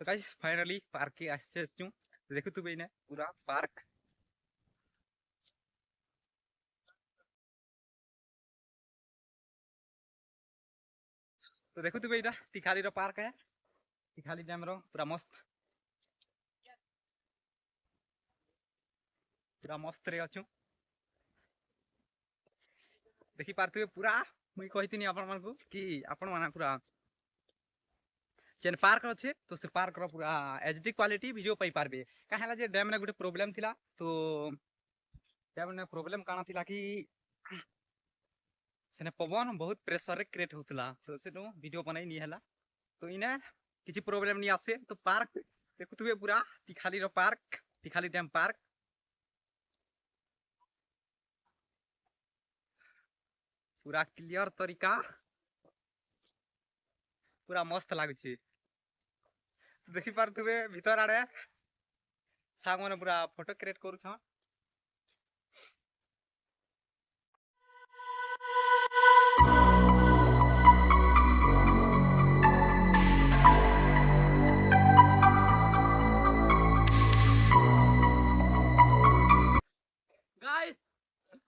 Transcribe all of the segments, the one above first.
तो guys finally park के आसছে तो देखो तू ना पूरा पार्क तो देखो तू एटा तिखाली रो पार्क है तिखाली डैम रो पूरा मस्त रे अछु देखि पारथुबे पूरा मुई कहितिनी आपण मानकू कि आपण माना पूरा जेन पार्क अच्छे तो से पार्क रो पूरा एचडी क्वालिटी वीडियो पाई पारबे काहेला जे डैम ने गुटे प्रॉब्लम थिला तो डैम ने प्रॉब्लम काना थिला कि सेने पवन बहुत प्रेशर रे क्रिएट होतला तो सेनो वीडियो बनाई नि हला तो इने किछि प्रॉब्लम नि आसे तो पार्क देखुथुबे पूरा तिखाली रो पार्क तिखाली डैम पार्क पूरा क्लियर तरीका पूरा मस्त लागुछि देखि पारथुबे भीतर आड़े साग माने पूरा फोटो क्रिएट करू छ गाइस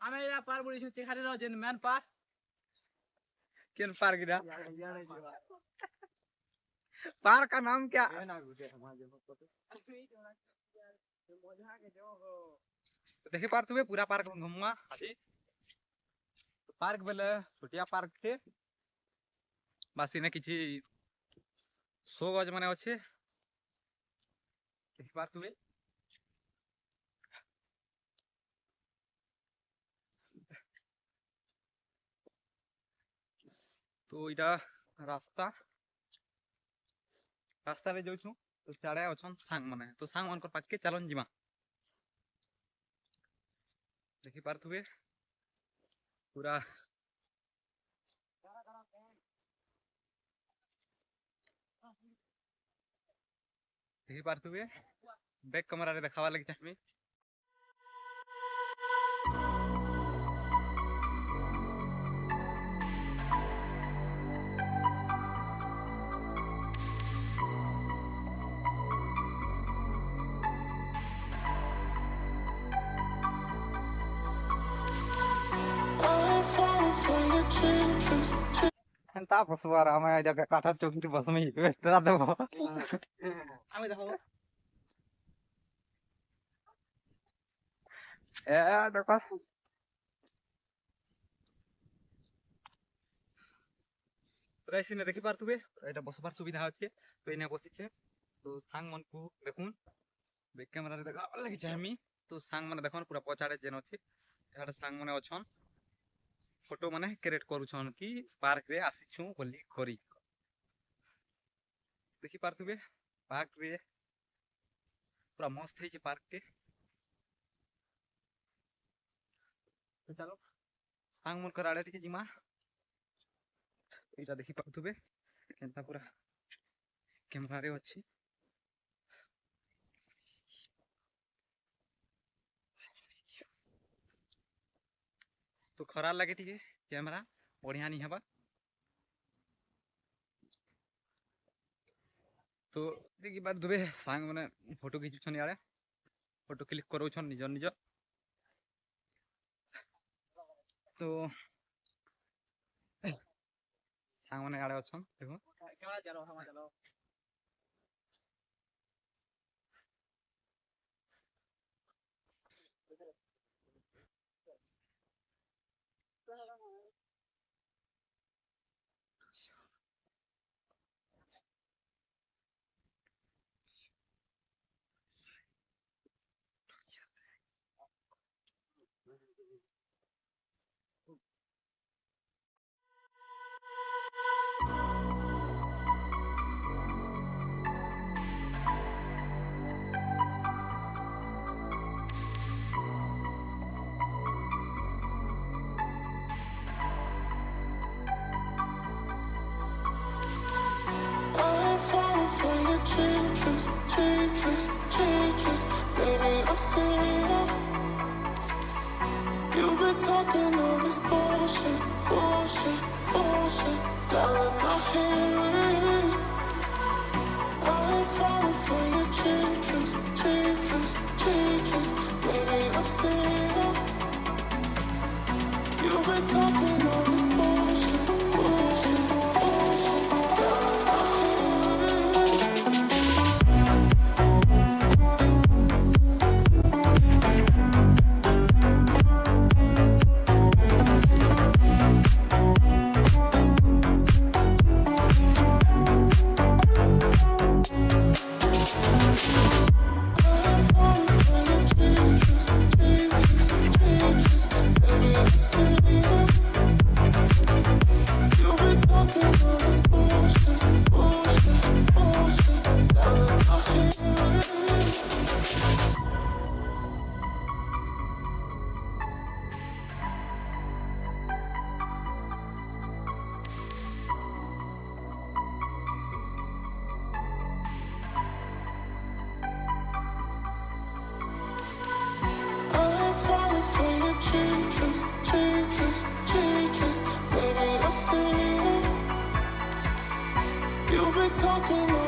हमें या पार बुड़ी छु खाली रह जेन मैन पार केन पार गिरा पार्क का नाम क्या देखि पार तुवे पूरा पार्क घुमा अभी पार्क बेले छोटिया पार्क थे बासी ने किछि 100 गज माने अच्छे देखि पार तुवे तो इटा रास्ता रास्ता रे जाउछु तो साडे अछन सांग माने तो सांग मन कर पाक के चलन जिमा देखि पारथुबे पूरा देखि पारथुबे बैक कैमरा रे देखावा लागि चाहबे Tapos suara may jaga kata chung di bas mi terada bo ami देखो देखो गाइस ने देखि पारथुबे एटा बसबार सुविधा আছে তো এনে বসিছে তো সাং मन को দেখুন बैक कैमरा रे देखा लागि छै আমি তো সাং মানে দেখুন पूरा पछाड़े जेन আছে एटा सां माने अछन फोटो माने क्रिएट करूछन कि पार्क रे आसीछु बोली करी देखि पारथुबे पार्क रे पूरा मस्त है पार्क के तो चलो सांग मन कर आड़े टिके जिमा एटा देखि पारथुबे केनता पूरा कैमरा रे अछि तो खराब लगे टिके कैमरा बढ़िया नहीं हबा तो देखि बार दुबे सांग माने फोटो खींचुछन यारे फोटो क्लिक करूछन निज निज तो सांग माने आड़े अछन देखो कैमरा चलो हम चलो Baby, I see you. You've been talking all this bullshit, bullshit, bullshit, down in my head. I'm falling for your cheap tricks, cheap tricks, cheap tricks. Baby, I see it. You've been talking all this bullshit, bullshit, bullshit, down in my talking